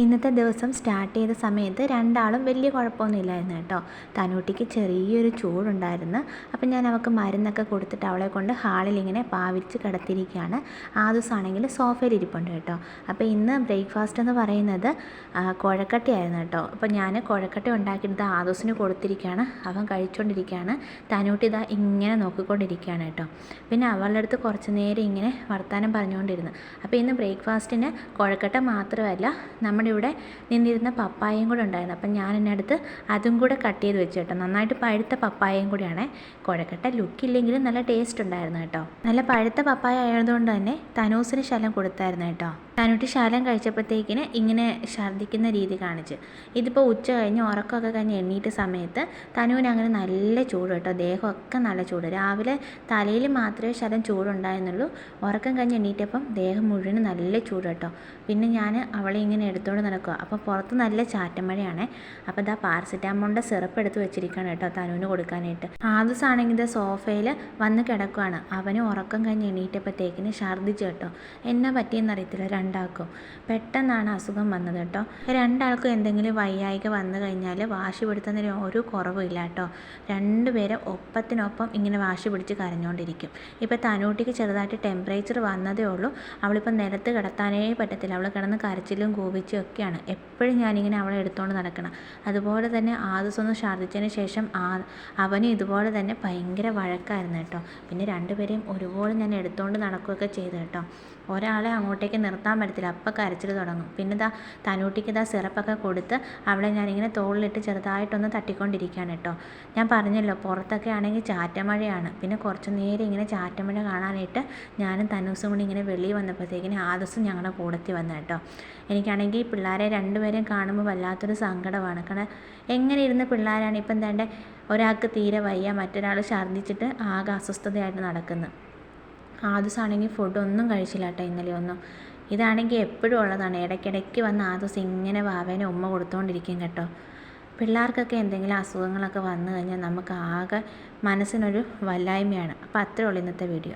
ഇന്നത്തെ ദിവസം സ്റ്റാർട്ട് ചെയ്ത സമയത്ത് രണ്ടാളും വലിയ കുഴപ്പമൊന്നുമില്ലായിരുന്നു കേട്ടോ. തനൂട്ടിക്ക് ചെറിയൊരു ചൂടുണ്ടായിരുന്നു. അപ്പം ഞാൻ അവൾക്ക് മരുന്നൊക്കെ കൊടുത്തിട്ട് അവളെ കൊണ്ട് ഹാളിൽ ഇങ്ങനെ പാവിച്ച് കിടത്തിയിരിക്കുകയാണ്. ആദൂസാണെങ്കിൽ സോഫയിൽ ഇരിപ്പുണ്ട് കേട്ടോ. അപ്പോൾ ഇന്ന് ബ്രേക്ക്ഫാസ്റ്റ് എന്ന് പറയുന്നത് കുഴക്കട്ടയായിരുന്നു കേട്ടോ. അപ്പോൾ ഞാൻ കുഴക്കട്ട ഉണ്ടാക്കിയിട്ട് ആദൂസിന് കൊടുത്തിരിക്കുകയാണ്. അവൻ കഴിച്ചുകൊണ്ടിരിക്കുകയാണ്. തനൂട്ടി ഇതാ ഇങ്ങനെ നോക്കിക്കൊണ്ടിരിക്കുകയാണ് കേട്ടോ. പിന്നെ അവളുടെ അടുത്ത് കുറച്ച് നേരം ഇങ്ങനെ വർത്തമാനം പറഞ്ഞുകൊണ്ടിരുന്നു. അപ്പോൾ ഇന്ന് ബ്രേക്ക്ഫാസ്റ്റിന് കുഴക്കട്ട മാത്രമല്ല, നമ്മുടെ ഇവിടെ നിന്നിരുന്ന പപ്പായയും കൂടെ ഉണ്ടായിരുന്നു. അപ്പം ഞാൻ എന്നെ അടുത്ത് അതും കൂടെ കട്ട് ചെയ്ത് വെച്ചു കേട്ടോ. നന്നായിട്ട് പഴുത്ത പപ്പായയും കൂടിയാണ്. കുഴക്കട്ട ലുക്കില്ലെങ്കിലും നല്ല ടേസ്റ്റ് ഉണ്ടായിരുന്നു കേട്ടോ. നല്ല പഴുത്ത പപ്പായ ആയതുകൊണ്ട് തന്നെ തനൂസിന് ശലം കൊടുത്തായിരുന്നു കേട്ടോ. തനൂട്ടി ശലം കഴിച്ചപ്പോഴത്തേക്കിന് ഇങ്ങനെ ഛർദ്ദിക്കുന്ന രീതി കാണിച്ച്. ഇതിപ്പോൾ ഉച്ച കഴിഞ്ഞ് ഉറക്കമൊക്കെ കഴിഞ്ഞ് എണ്ണീറ്റ സമയത്ത് തനുവിന് അങ്ങനെ നല്ല ചൂട് കേട്ടോ. ദേഹമൊക്കെ നല്ല ചൂട്. രാവിലെ തലയിൽ മാത്രമേ ശലം ചൂടുണ്ടായിരുന്നുള്ളൂ. ഉറക്കം കഴിഞ്ഞ് എണ്ണീറ്റപ്പം ദേഹം മുഴുവൻ നല്ല ചൂട് കേട്ടോ. പിന്നെ ഞാൻ അവളെ ഇങ്ങനെ എടുത്തുകൊണ്ട് നടക്കുക. അപ്പോൾ പുറത്ത് നല്ല ചാറ്റമഴയാണ്. അപ്പോൾ ഇതാ പാരസെറ്റാമോളിൻ്റെ സിറപ്പ് എടുത്ത് വെച്ചിരിക്കുകയാണ് കേട്ടോ തനുവിന് കൊടുക്കാനായിട്ട്. ആദൂസാണെങ്കിൽ ഇത് സോഫയിൽ വന്ന് കിടക്കുകയാണ്. അവന് ഉറക്കം കഴിഞ്ഞ് എണീറ്റപ്പോഴത്തേക്കിന് ഛർദ്ദിച്ചു കേട്ടോ. എന്നാ പറ്റിയെന്നറിയത്തില്ല രണ്ടാൾക്കും. പെട്ടെന്നാണ് അസുഖം വന്നത് കേട്ടോ. രണ്ടാൾക്കും എന്തെങ്കിലും വയ്യായിക വന്നു കഴിഞ്ഞാൽ വാശി പിടുത്തുന്നതിന് ഒരു കുറവുമില്ല കേട്ടോ. രണ്ടുപേരും ഒപ്പത്തിനൊപ്പം ഇങ്ങനെ വാശി പിടിച്ച് കരഞ്ഞുകൊണ്ടിരിക്കും. ഇപ്പോൾ തനൂട്ടിക്ക് ചെറുതായിട്ട് ടെമ്പറേച്ചർ വന്നതേ ഉള്ളൂ. അവളിപ്പോൾ നിലത്ത് കിടത്താനേ പറ്റത്തില്ല. അവൾ കിടന്ന് കരച്ചിലും കൂവിച്ചും ഒക്കെയാണ്. എപ്പോഴും ഞാനിങ്ങനെ അവളെ എടുത്തുകൊണ്ട് നടക്കണം. അതുപോലെ തന്നെ ആദൂസൊന്ന് ഛർദ്ദിച്ചതിന് ശേഷം അവനും ഇതുപോലെ തന്നെ ഭയങ്കര വഴക്കായിരുന്നു കേട്ടോ. പിന്നെ രണ്ടുപേരെയും ഒരുപോലെ ഞാൻ എടുത്തുകൊണ്ട് നടക്കുകയൊക്കെ ചെയ്തു കേട്ടോ. ഒരാളെ അങ്ങോട്ടേക്ക് നിർത്താൻ പറ്റത്തില്ല. അപ്പം കരച്ചിൽ തുടങ്ങും. പിന്നെ ഇതാ തനൂട്ടിക്ക് ഇതാ സിറപ്പൊക്കെ കൊടുത്ത് അവളെ ഞാനിങ്ങനെ തോളിലിട്ട് ചെറുതായിട്ടൊന്ന് തട്ടിക്കൊണ്ടിരിക്കുകയാണ് കേട്ടോ. ഞാൻ പറഞ്ഞല്ലോ പുറത്തൊക്കെ ആണെങ്കിൽ ചാറ്റമഴയാണ്. പിന്നെ കുറച്ച് നേരം ഇങ്ങനെ ചാറ്റമഴ കാണാനായിട്ട് ഞാനും തനൂസും കൂടി ഇങ്ങനെ വെളിയിൽ വന്നപ്പോഴത്തേക്കിന് ആദൂസും ഞങ്ങളുടെ കൂടത്തിൽ വന്നു കേട്ടോ. എനിക്കാണെങ്കിൽ പിള്ളേരെ രണ്ടുപേരെയും കാണുമ്പോൾ വല്ലാത്തൊരു സങ്കടമാണ്. കാരണം എങ്ങനെ ഇരുന്ന് പിള്ളേരാണ് ഇപ്പം എന്താണ്ട് ഒരാൾക്ക് തീരെ വയ്യ, മറ്റൊരാൾ ഛർദ്ദിച്ചിട്ട് ആകെ അസ്വസ്ഥതയായിട്ട് നടക്കുന്നു. ആദൂസാണെങ്കിൽ ഫുഡൊന്നും കഴിച്ചില്ല കേട്ടോ ഇന്നലെ ഒന്നും. ഇതാണെങ്കിൽ എപ്പോഴും ഉള്ളതാണ്. ഇടയ്ക്കിടയ്ക്ക് വന്ന് ആദൂസ് ഇങ്ങനെ വാവേനെ ഉമ്മ കൊടുത്തുകൊണ്ടിരിക്കും കേട്ടോ. പിള്ളേർക്കൊക്കെ എന്തെങ്കിലും അസുഖങ്ങളൊക്കെ വന്നു കഴിഞ്ഞാൽ നമുക്ക് ആകെ മനസ്സിനൊരു വല്ലായ്മയാണ്. അപ്പോൾ അത്രേ ഉള്ളൂ ഇന്നത്തെ വീഡിയോ.